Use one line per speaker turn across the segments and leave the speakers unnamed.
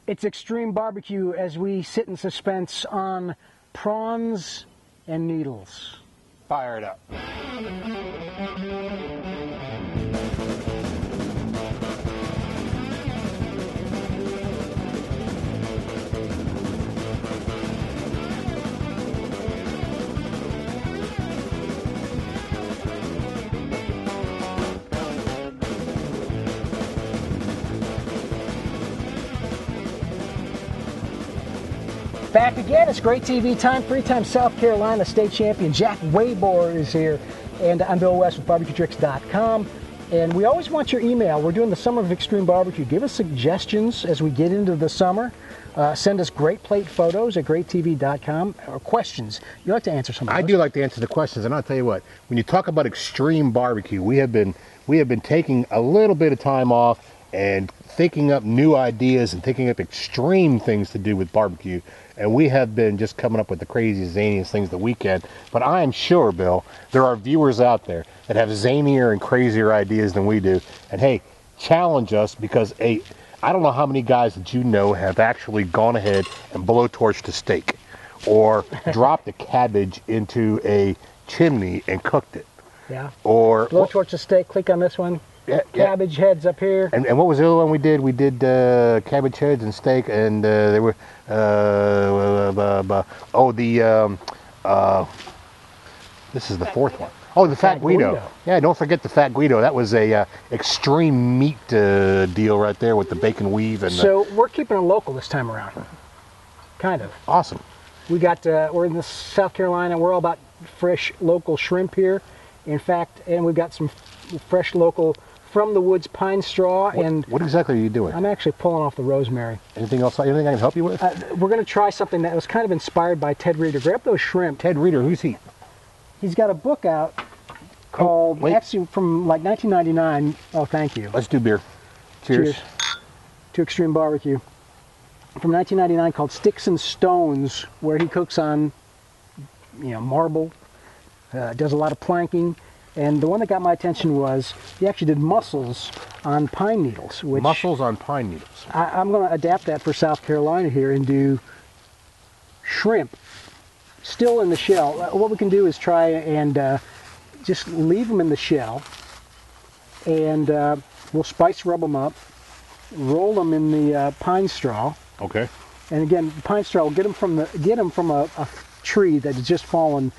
It's Extreme Barbecue as we sit in suspense on prawns and needles.
Fire it up.
Back again, it's GrateTV time. Three-time South Carolina state champion Jack Waybor is here. And I'm Bill West with BarbecueTricks.com. And we always want your email. We're doing the Summer of Extreme Barbecue. Give us suggestions as we get into the summer. Send us great plate photos at GrateTV.com or questions. You like to answer some of those?
I do like to answer the questions, and I'll tell you what. When you talk about extreme barbecue, we have been taking a little bit of time off and thinking up new ideas and thinking up extreme things to do with barbecue. And we have been just coming up with the craziest, zaniest things that we can. But I am sure, Bill, there are viewers out there that have zanier and crazier ideas than we do. And hey, challenge us, because I don't know how many guys that you know have actually gone ahead and blowtorched a steak or dropped a cabbage into a chimney and cooked it.
Yeah.
Or
blowtorch a steak. Click on this one.
Yeah,
cabbage heads up here.
And what was the other one we did? We did cabbage heads and steak, and they were this is the fourth one. Oh, the Fat Guido. Yeah, don't forget the Fat Guido. That was a extreme meat deal right there with the bacon weave. And
so we're keeping it local this time around. Kind of.
Awesome.
We got we're in the South Carolina. We're all about fresh local shrimp here. In fact, and we've got some fresh local from the woods pine straw.
What exactly are you doing?
I'm actually pulling off the rosemary.
Anything else? Anything I can help you with?
We're going to try something that was kind of inspired by Ted Reeder. Grab those shrimp.
Ted Reeder, who's he?
He's got a book out called, actually from like 1999. Oh, thank you.
Let's do beer. Cheers.
To Extreme Barbecue. From 1999, called Sticks and Stones, where he cooks on, marble, does a lot of planking. And the one that got my attention was he actually did mussels on pine needles.
Mussels on pine needles.
I'm going to adapt that for South Carolina here and do shrimp still in the shell. What we can do is try and just leave them in the shell, and we'll spice rub them up, roll them in the pine straw.
Okay.
And again, pine straw will get them from a tree that has just fallen.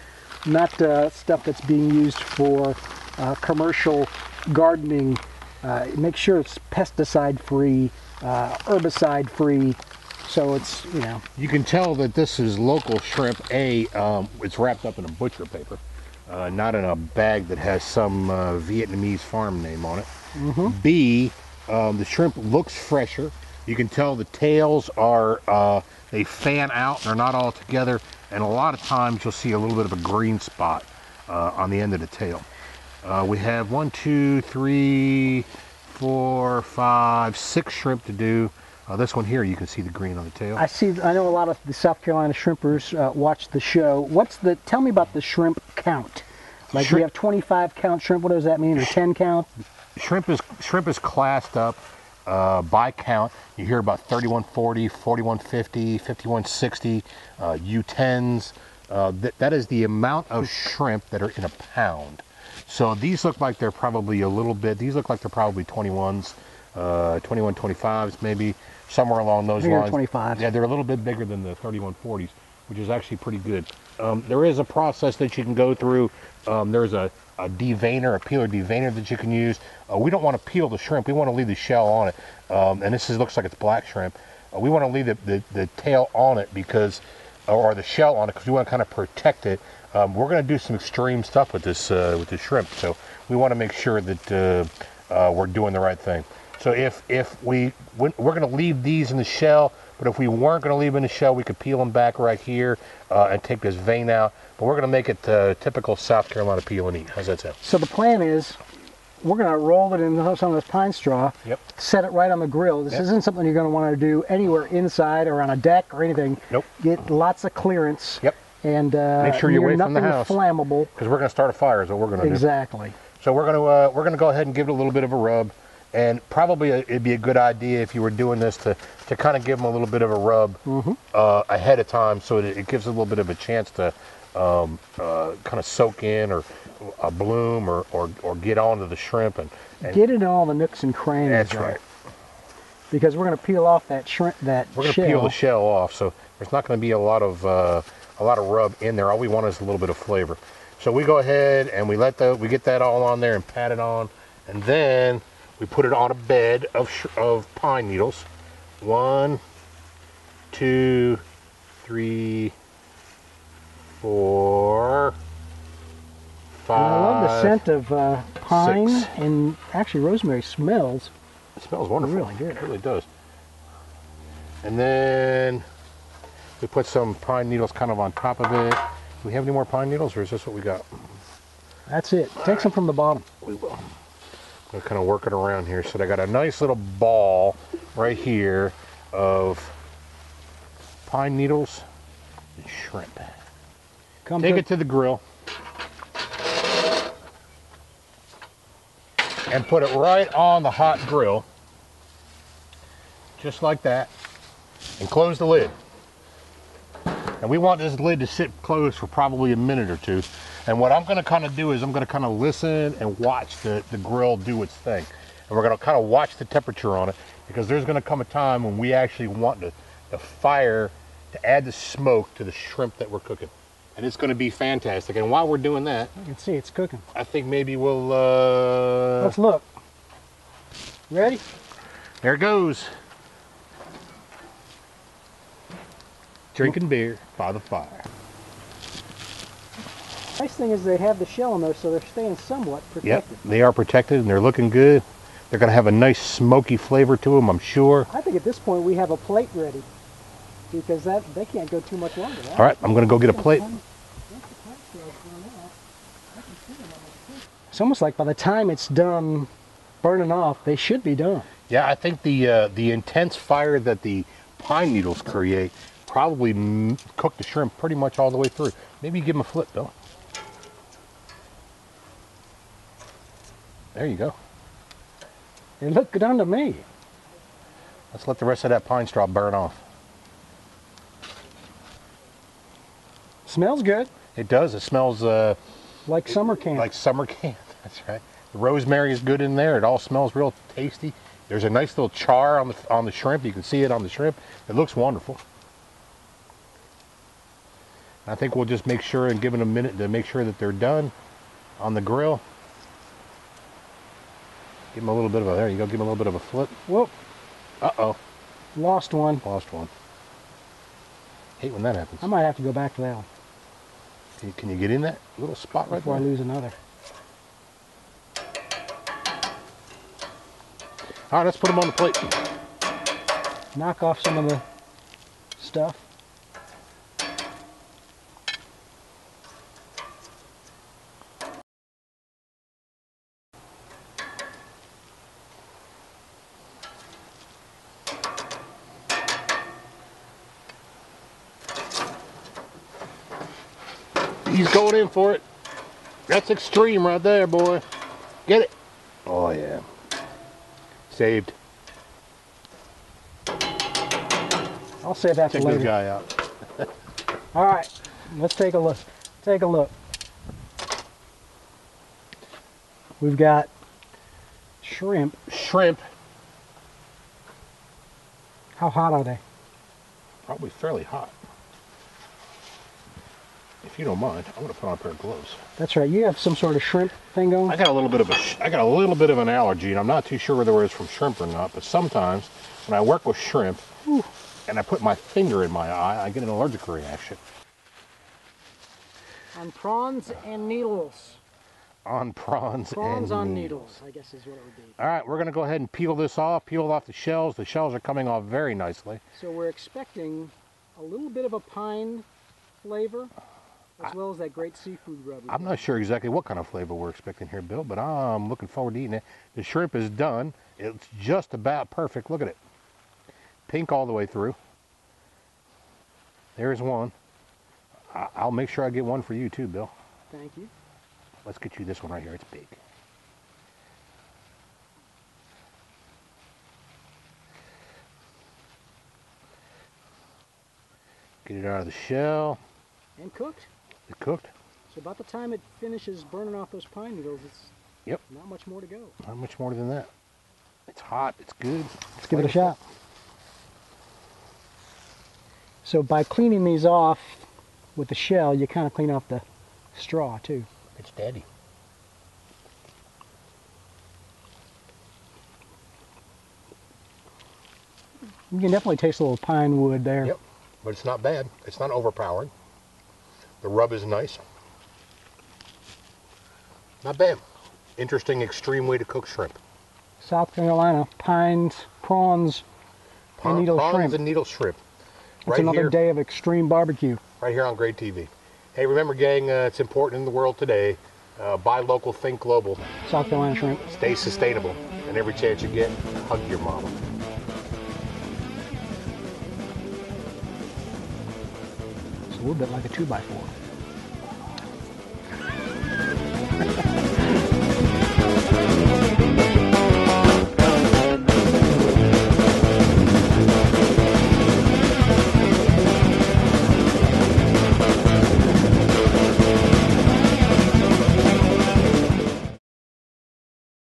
Not stuff that's being used for commercial gardening. Make sure it's pesticide-free, herbicide-free, so it's,
You can tell that this is local shrimp. It's wrapped up in a butcher paper, not in a bag that has some Vietnamese farm name on it.
Mm-hmm.
B, the shrimp looks fresher. You can tell the tails are, they fan out, they're not all together. And a lot of times you'll see a little bit of a green spot on the end of the tail. We have 1, 2, 3, 4, 5, 6 shrimp to do. This one here, you can see the green on the tail.
I know a lot of the South Carolina shrimpers watch the show. Tell me about the shrimp count. Like we have 25 count shrimp. What does that mean? Or 10 count?
Shrimp is classed up by count. You hear about 3140, 4150, 5160, U10s. That is the amount of shrimp that are in a pound. So these look like they're probably these look like they're probably 21s, 21, 25s maybe, somewhere along those lines.
25s.
Yeah, they're a little bit bigger than the 3140s, which is actually pretty good. There is a process that you can go through. There's a deveiner, a peeler deveiner that you can use. We don't want to peel the shrimp. We want to leave the shell on it. And this looks like it's black shrimp. We want to leave the tail on it or the shell on it, because we want to kind of protect it. We're going to do some extreme stuff with this shrimp, so we want to make sure that we're doing the right thing. So we're going to leave these in the shell, but if we weren't going to leave them in the shell, we could peel them back right here and take this vein out. But we're going to make it typical South Carolina peel and eat. How's that sound?
So the plan is, we're going to roll it in some of this pine straw, set it right on the grill. This isn't something you're going to want to do anywhere inside or on a deck or anything.
Nope.
Get lots of clearance.
Yep.
And
make sure you're away from the house.
Nothing flammable.
Because we're going to start a fire is what we're going to do.
Exactly.
So we're going to go ahead and give it a little bit of a rub. And probably it'd be a good idea if you were doing this to kind of give them a little bit of a rub ahead of time, so that it gives a little bit of a chance to kind of soak in or bloom or get onto the shrimp and
get it in all the nooks and crannies.
That's
there.
right.
Because we're going to peel off that shrimp.
We're going to peel the shell off, so there's not going to be a lot of rub in there. All we want is a little bit of flavor. So we go ahead and we get that all on there and pat it on, and then we put it on a bed of pine needles. 1, 2, 3, 4, 5.
And I love the scent of pine
6.
and actually rosemary smells.
It smells wonderful.
Really good.
It really does. And then we put some pine needles kind of on top of it. Do we have any more pine needles, or is this what we got?
That's it. Take some from the bottom.
We will. I'm kind of work it around here. So I got a nice little ball right here of pine needles and shrimp. Take it to the grill and put it right on the hot grill, just like that, and close the lid. And we want this lid to sit closed for probably a minute or two. And what I'm going to kind of do is I'm going to kind of listen and watch the grill do its thing. And we're going to kind of watch the temperature on it, because there's going to come a time when we actually want the fire to add the smoke to the shrimp that we're cooking. And it's going to be fantastic. And while we're doing that,
you can see it's cooking.
I think maybe we'll...
Let's look. Ready?
There it goes. Drinking beer by the fire.
Nice thing is they have the shell in there, so they're staying somewhat protected.
Yep, they are protected and they're looking good. They're going to have a nice smoky flavor to them, I'm sure.
I think at this point we have a plate ready, because they can't go too much longer.
All right, I'm going to go get a plate.
It's almost like by the time it's done burning off, they should be done.
Yeah, I think the intense fire that the pine needles create probably cook the shrimp pretty much all the way through. Maybe give them a flip, Bill. There you go.
They look good to me.
Let's let the rest of that pine straw burn off.
Smells good.
It does. It smells
like summer camp.
Like summer camp. That's right. The rosemary is good in there. It all smells real tasty. There's a nice little char on the shrimp. You can see it on the shrimp. It looks wonderful. I think we'll just make sure and give it a minute to make sure that they're done on the grill. Give them a little bit of a, there you go, give them a little bit of a flip.
Whoop.
Uh-oh.
Lost one.
Lost one. Hate when that happens.
I might have to go back to that one.
Can you get in that little spot right
before
there?
I lose another.
All right, let's put them on the plate.
Knock off some of the stuff.
He's going in for it. That's extreme right there, boy. Get it. Oh, yeah. Saved.
I'll save that for later.
Check this guy out.
All right, let's take a look. Take a look. We've got shrimp.
Shrimp.
How hot are they?
Probably fairly hot. If you don't mind, I'm going to put on a pair of gloves.
That's right. You have some sort of shrimp thing going?
I got a little bit of an allergy, and I'm not too sure whether it's from shrimp or not, but sometimes when I work with shrimp and I put my finger in my eye, I get an allergic reaction.
On prawns and needles.
On prawns
on needles, I guess is what it would be.
All right, we're going to go ahead and peel this off, peel off the shells. The shells are coming off very nicely.
So we're expecting a little bit of a pine flavor, as well as that great seafood rub.
I'm not sure exactly what kind of flavor we're expecting here, Bill, but I'm looking forward to eating it. The shrimp is done. It's just about perfect. Look at it. Pink all the way through. There's one. I'll make sure I get one for you too, Bill.
Thank you.
Let's get you this one right here. It's big. Get it out of the shell.
And cooked.
It cooked.
So about the time it finishes burning off those pine needles, it's not much more to go.
Not much more than that. It's hot. It's good.
Let's give it a shot. So by cleaning these off with the shell, you kind of clean off the straw too.
It's daddy.
You can definitely taste a little pine wood there.
Yep, but it's not bad. It's not overpowering. The rub is nice. Not bad. Interesting, extreme way to cook shrimp.
South Carolina, pines, prawns, and needle shrimp.
Prawns and needle shrimp.
It's another day of extreme barbecue.
Right here on GrateTV. Hey, remember, gang, it's important in the world today. Buy local, think global.
South Carolina shrimp.
Stay sustainable. And every chance you get, hug your mama.
It's a little bit like a 2x4.